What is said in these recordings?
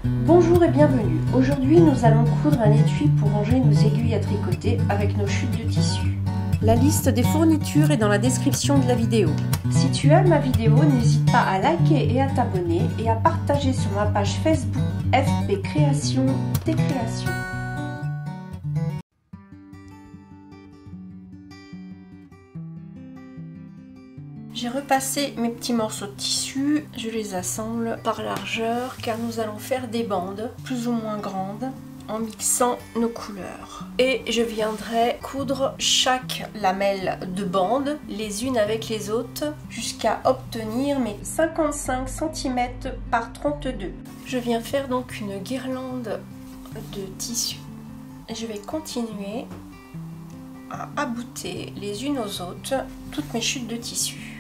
Bonjour et bienvenue. Aujourd'hui, nous allons coudre un étui pour ranger nos aiguilles à tricoter avec nos chutes de tissu. La liste des fournitures est dans la description de la vidéo. Si tu aimes ma vidéo, n'hésite pas à liker et à t'abonner et à partager sur ma page Facebook FP Création, tes créations. J'ai repassé mes petits morceaux de tissu, je les assemble par largeur car nous allons faire des bandes plus ou moins grandes en mixant nos couleurs. Et je viendrai coudre chaque lamelle de bande les unes avec les autres jusqu'à obtenir mes 55 cm par 32. Je viens faire donc une guirlande de tissu. Je vais continuer à abouter les unes aux autres toutes mes chutes de tissu.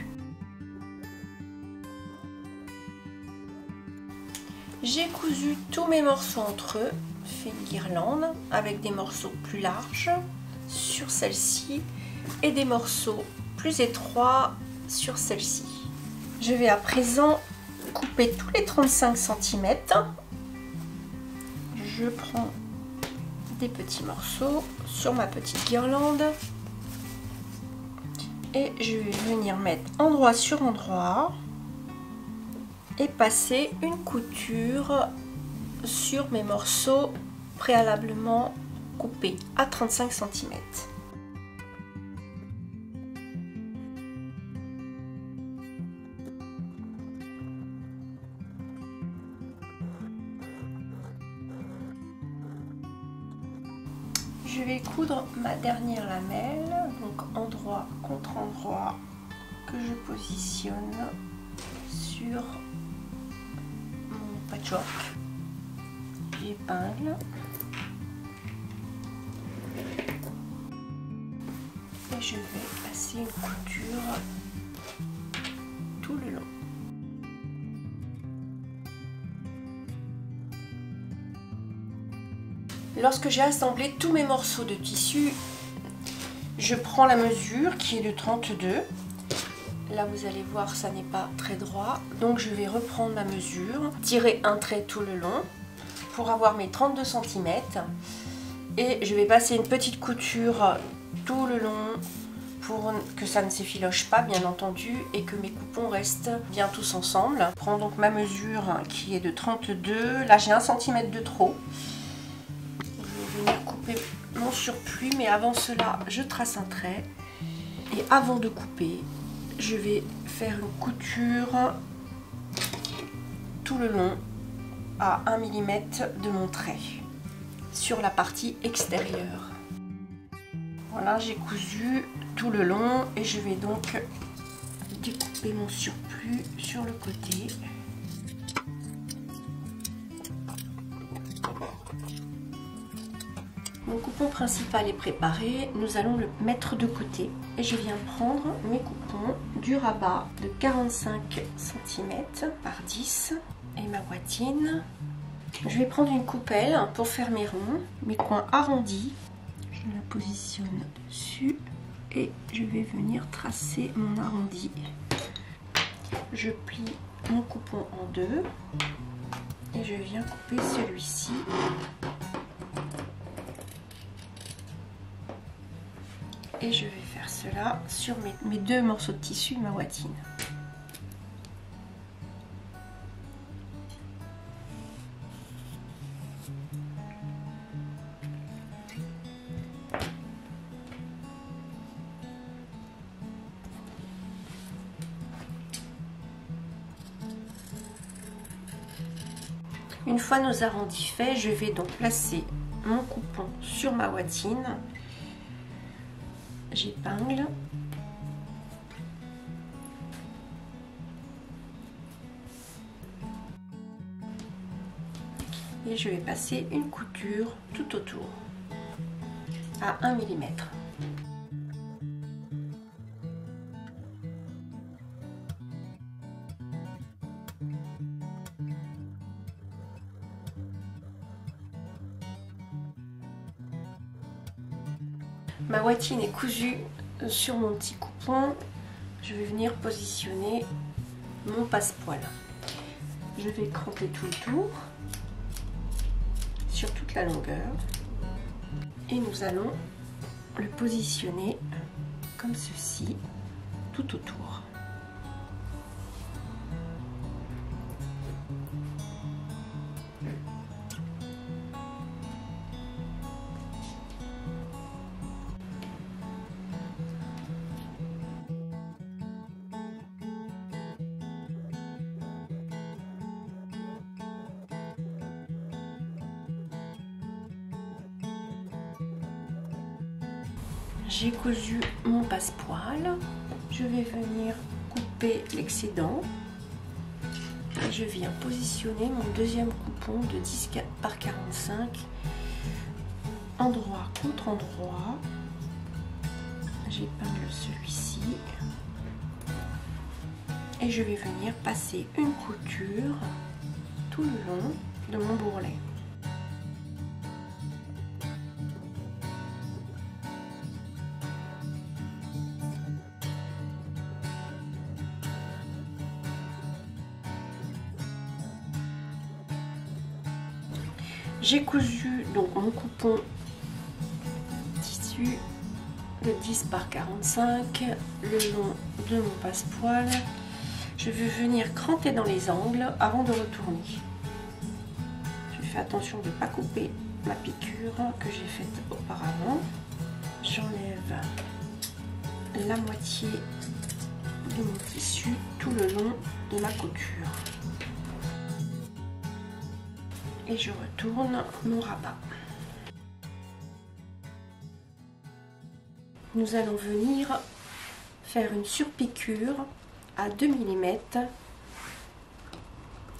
J'ai cousu tous mes morceaux entre eux, fait une guirlande avec des morceaux plus larges sur celle-ci et des morceaux plus étroits sur celle-ci. Je vais à présent couper tous les 35 cm. Je prends des petits morceaux sur ma petite guirlande et je vais venir mettre endroit sur endroit et passer une couture sur mes morceaux préalablement coupés à 35 cm. Je vais coudre ma dernière lamelle, donc endroit contre endroit, que je positionne sur mon patchwork. J'épingle et je vais passer une couture tout le long. Lorsque j'ai assemblé tous mes morceaux de tissu, je prends la mesure qui est de 32. Là vous allez voir, ça n'est pas très droit, donc je vais reprendre ma mesure, tirer un trait tout le long pour avoir mes 32 cm et je vais passer une petite couture tout le long pour que ça ne s'effiloche pas bien entendu et que mes coupons restent bien tous ensemble. Je prends donc ma mesure qui est de 32, là j'ai 1 cm de trop. Je vais venir couper mon surplus, mais avant cela je trace un trait et avant de couper je vais faire une couture tout le long à 1 mm de mon trait sur la partie extérieure. Voilà, j'ai cousu tout le long et je vais donc découper mon surplus sur le côté. Mon coupon principal est préparé, nous allons le mettre de côté et je viens prendre mes coupons du rabat de 45 cm par 10 et ma boîtine. Je vais prendre une coupelle pour faire mes ronds, mes coins arrondis. Je la positionne dessus et je vais venir tracer mon arrondi. Je plie mon coupon en deux et je viens couper celui-ci. Et je vais faire cela sur mes deux morceaux de tissu de ma boîtine. Une fois nos arrondis faits, je vais donc placer mon coupon sur ma boîtine. J'épingle. Et je vais passer une couture tout autour à 1 mm. Ma boîtine est cousue sur mon petit coupon. Je vais venir positionner mon passepoil. Je vais cranter tout le tour. toute la longueur et nous allons le positionner comme ceci tout autour. J'ai cousu mon passepoil, je vais venir couper l'excédent et je viens positionner mon deuxième coupon de 10 par 45 endroit contre endroit. J'épingle celui-ci et je vais venir passer une couture tout le long de mon bourrelet. J'ai cousu donc mon coupon tissu de 10 par 45 le long de mon passepoil. Je vais venir cranter dans les angles avant de retourner. Je fais attention de ne pas couper ma piqûre que j'ai faite auparavant. J'enlève la moitié de mon tissu tout le long de ma couture. Et je retourne mon rabat. Nous allons venir faire une surpiqûre à 2 mm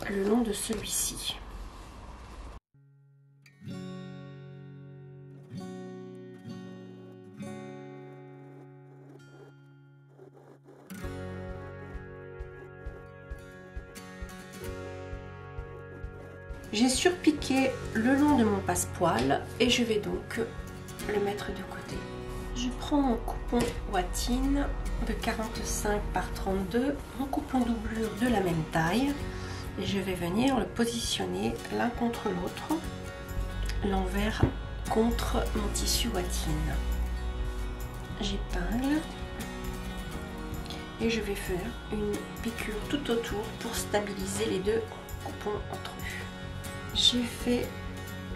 le long de celui-ci. J'ai surpiqué le long de mon passepoil et je vais donc le mettre de côté. Je prends mon coupon Watine de 45 par 32, mon coupon doublure de la même taille et je vais venir le positionner l'un contre l'autre, l'envers contre mon tissu Watine. J'épingle et je vais faire une piqûre tout autour pour stabiliser les deux coupons entre eux. J'ai fait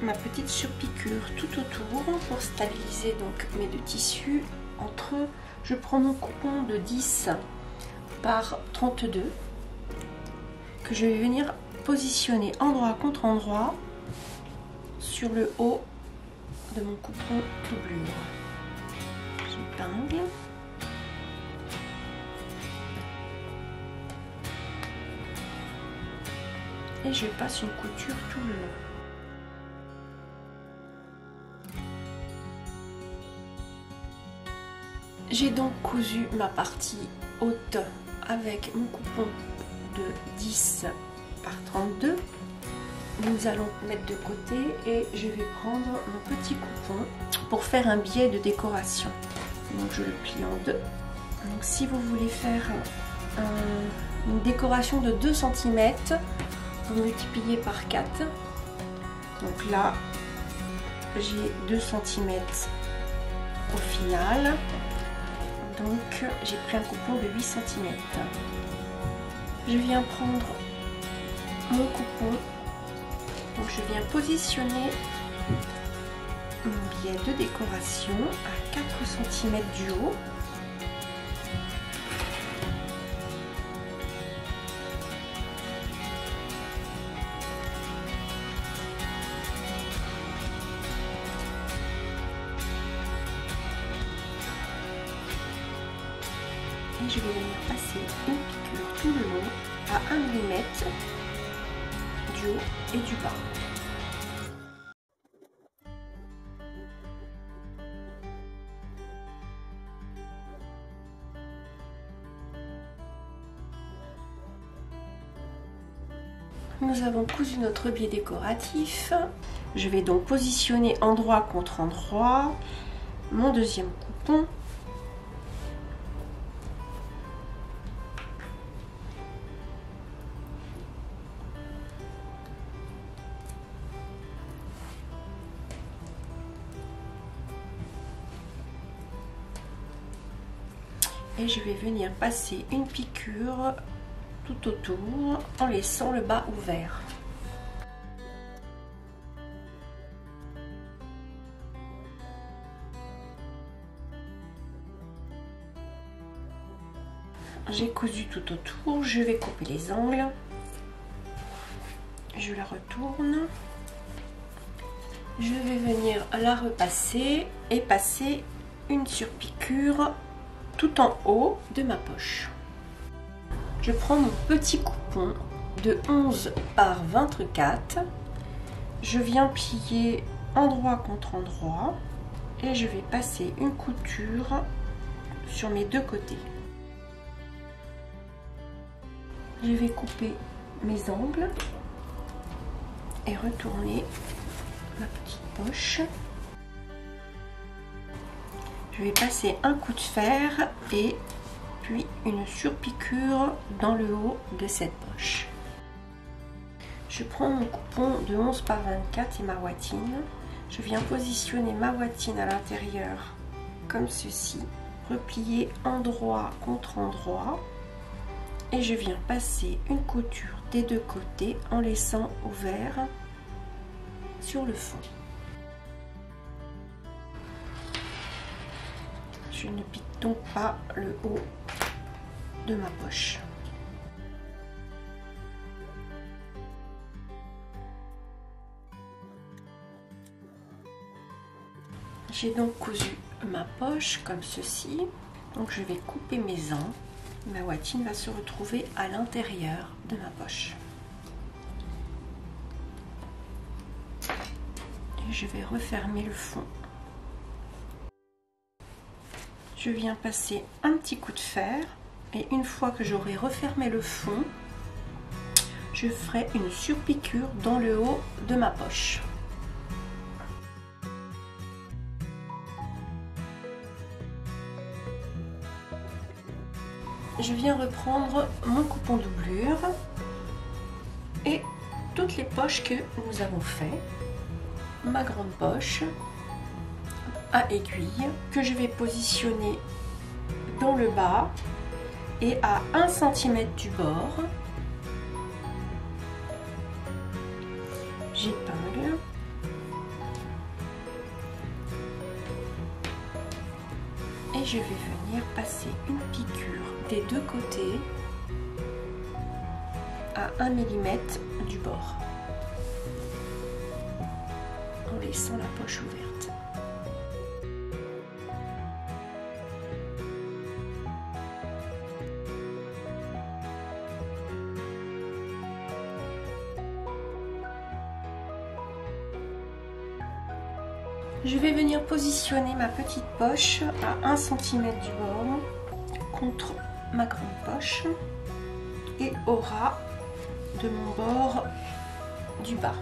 ma petite surpiqûre tout autour pour stabiliser donc mes deux tissus entre eux. Je prends mon coupon de 10 par 32 que je vais venir positionner endroit contre endroit sur le haut de mon coupon doublure. J'épingle. Et je passe une couture tout le long. J'ai donc cousu ma partie haute avec mon coupon de 10 par 32. Nous allons mettre de côté et je vais prendre mon petit coupon pour faire un biais de décoration. Donc je le plie en deux. Donc si vous voulez faire une décoration de 2 cm, vous multipliez par 4. Donc là, j'ai 2 cm au final. Donc j'ai pris un coupon de 8 cm. Je viens prendre mon coupon. Donc je viens positionner mon biais de décoration à 4 cm du haut. Et je vais venir passer une piqûre tout le long à 1 mm du haut et du bas. Nous avons cousu notre biais décoratif. Je vais donc positionner endroit contre endroit mon deuxième coupon. et je vais venir passer une piqûre tout autour en laissant le bas ouvert. J'ai cousu tout autour, je vais couper les angles, je la retourne, je vais venir la repasser et passer une surpiqûre tout en haut de ma poche. Je prends mon petit coupon de 11 par 24, je viens plier endroit contre endroit et je vais passer une couture sur mes deux côtés. Je vais couper mes angles et retourner ma petite poche. Je vais passer un coup de fer et puis une surpiqûre dans le haut de cette poche. Je prends mon coupon de 11 par 24 et ma ouatine. Je viens positionner ma ouatine à l'intérieur comme ceci, replier endroit contre endroit. Et je viens passer une couture des deux côtés en laissant ouvert sur le fond. Je ne pique donc pas le haut de ma poche. J'ai donc cousu ma poche comme ceci. Donc je vais couper mes angles. Ma ouatine va se retrouver à l'intérieur de ma poche. Et je vais refermer le fond. Je viens passer un petit coup de fer et une fois que j'aurai refermé le fond, je ferai une surpiqûre dans le haut de ma poche. Je viens reprendre mon coupon doublure et toutes les poches que nous avons fait, ma grande poche à aiguille que je vais positionner dans le bas et à 1 cm du bord. J'épingle. Et je vais venir passer une piqûre des deux côtés à 1 mm du bord en laissant la poche ouverte. Je vais venir positionner ma petite poche à 1 cm du bord contre ma grande poche et au ras de mon bord du bas.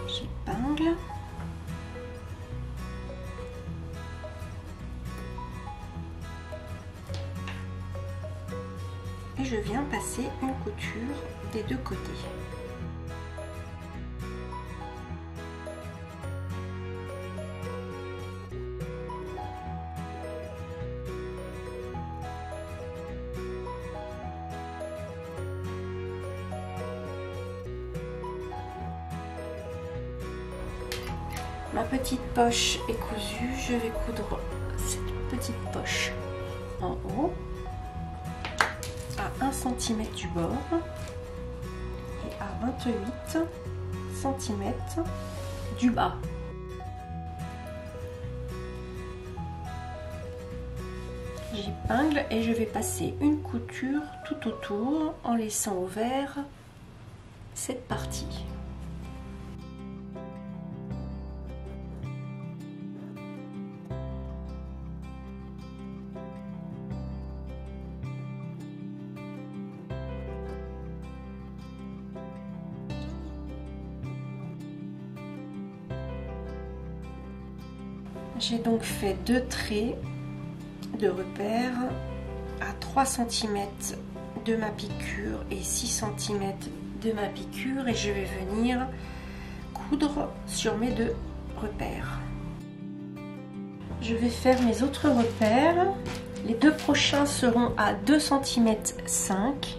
J'épingle. Et je viens passer une couture des deux côtés. Ma petite poche est cousue, je vais coudre cette petite poche en haut à 1 cm du bord et à 28 cm du bas. J'épingle et je vais passer une couture tout autour en laissant ouvert cette partie. J'ai donc fait 2 traits de repère à 3 cm de ma piqûre et 6 cm de ma piqûre et je vais venir coudre sur mes 2 repères. Je vais faire mes autres repères Les deux prochains seront à 2 cm 5.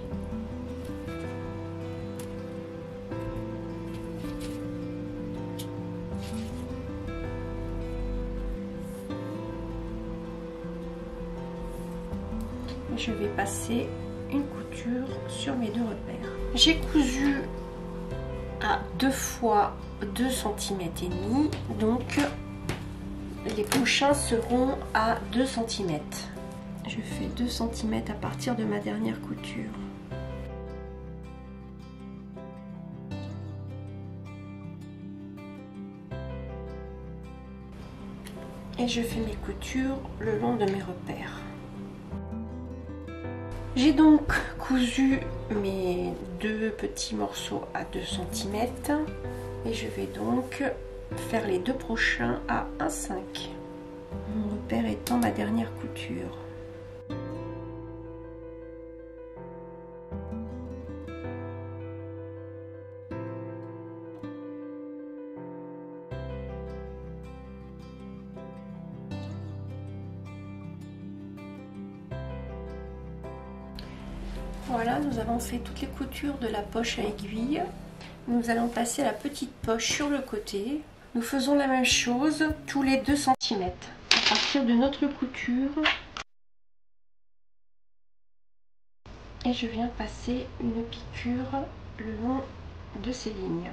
Je vais passer une couture sur mes deux repères. J'ai cousu à 2 fois 2 cm et demi, donc les prochains seront à 2 cm. Je fais 2 cm à partir de ma dernière couture. Et je fais mes coutures le long de mes repères. J'ai donc cousu mes deux petits morceaux à 2 cm et je vais donc faire les deux prochains à 1,5. Mon repère étant ma dernière couture. Voilà, nous avons fait toutes les coutures de la poche à aiguille. Nous allons passer la petite poche sur le côté. Nous faisons la même chose tous les 2 cm. À partir de notre couture, et je viens passer une piqûre le long de ces lignes.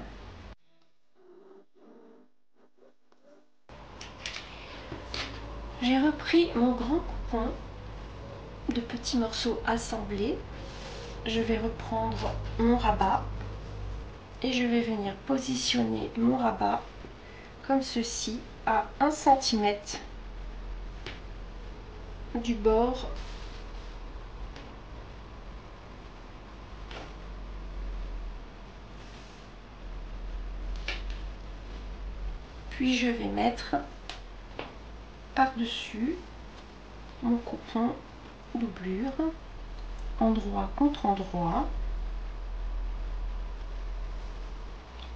J'ai repris mon grand coupon de petits morceaux assemblés. Je vais reprendre mon rabat et je vais venir positionner mon rabat comme ceci à 1 cm du bord puis je vais mettre par-dessus mon coupon doublure endroit contre endroit.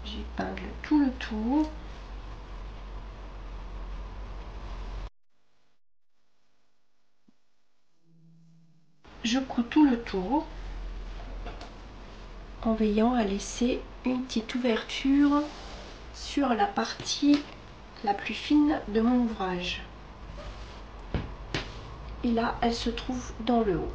J'épingle tout le tour. Je couds tout le tour en veillant à laisser une petite ouverture sur la partie la plus fine de mon ouvrage. Et là, elle se trouve dans le haut.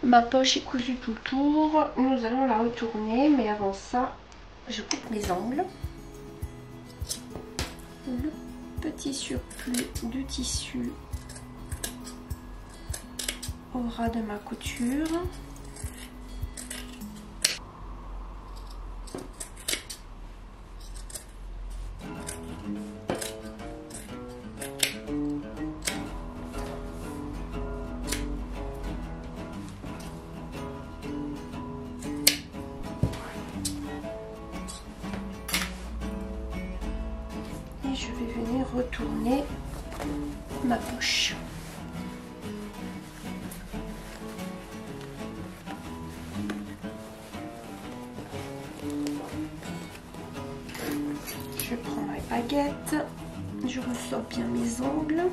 Ma poche est cousue tout le tour, nous allons la retourner, mais avant ça, je coupe mes angles. Le petit surplus de tissu au ras de ma couture. Je vais venir retourner ma poche. Je prends ma baguette, je ressors bien mes ongles.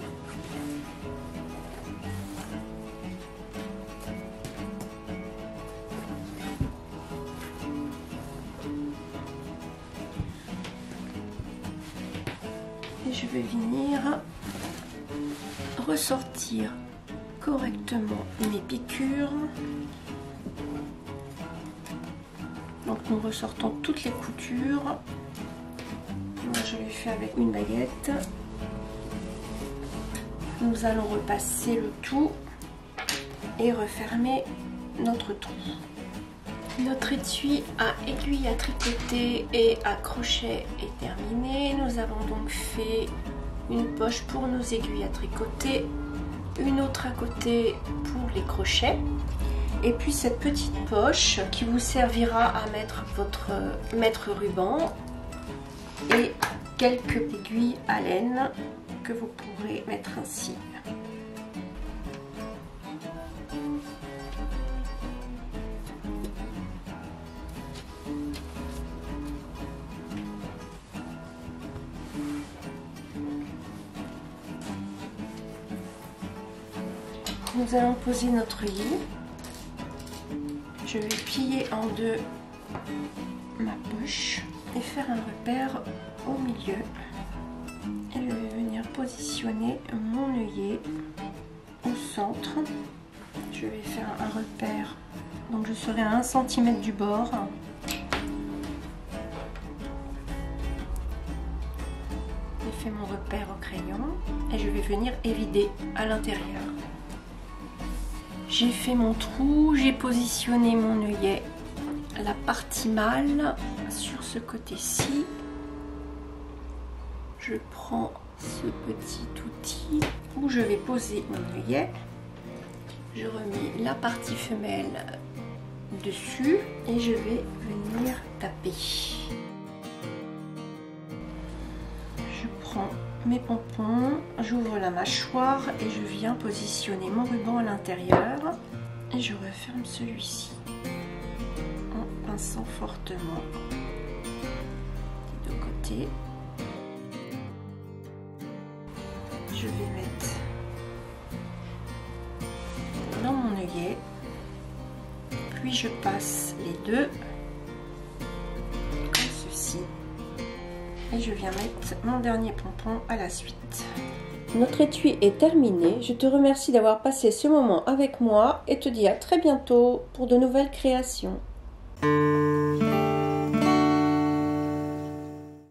Et je vais venir ressortir correctement mes piqûres. Donc nous ressortons toutes les coutures. Moi je l'ai fait avec une baguette. Nous allons repasser le tout et refermer notre trou. Notre étui à aiguille à tricoter et à crochet est terminé. Nous avons donc fait une poche pour nos aiguilles à tricoter une autre à côté pour les crochets. Et puis cette petite poche qui vous servira à mettre votre ruban et quelques aiguilles à laine que vous pourrez mettre ainsi. Nous allons poser notre lit. Je vais plier en deux ma poche et faire un repère au milieu. Et je vais venir positionner mon œillet au centre. Je vais faire un repère. Donc je serai à 1 cm du bord. J'ai fait mon repère au crayon et je vais venir évider à l'intérieur. J'ai fait mon trou, j'ai positionné mon œillet, la partie mâle sur ce côté-ci. Je prends ce petit outil où je vais poser mon œillet. Je remets la partie femelle dessus et je vais venir taper. Je prends mes pompons, j'ouvre la mâchoire et je viens positionner mon ruban à l'intérieur et je referme celui-ci en pinçant fortement des deux côtés. Je vais mettre dans mon œillet, puis je passe les deux comme ceci. Et je viens mettre mon dernier pompon à la suite. Notre étui est terminé. Je te remercie d'avoir passé ce moment avec moi et te dis à très bientôt pour de nouvelles créations.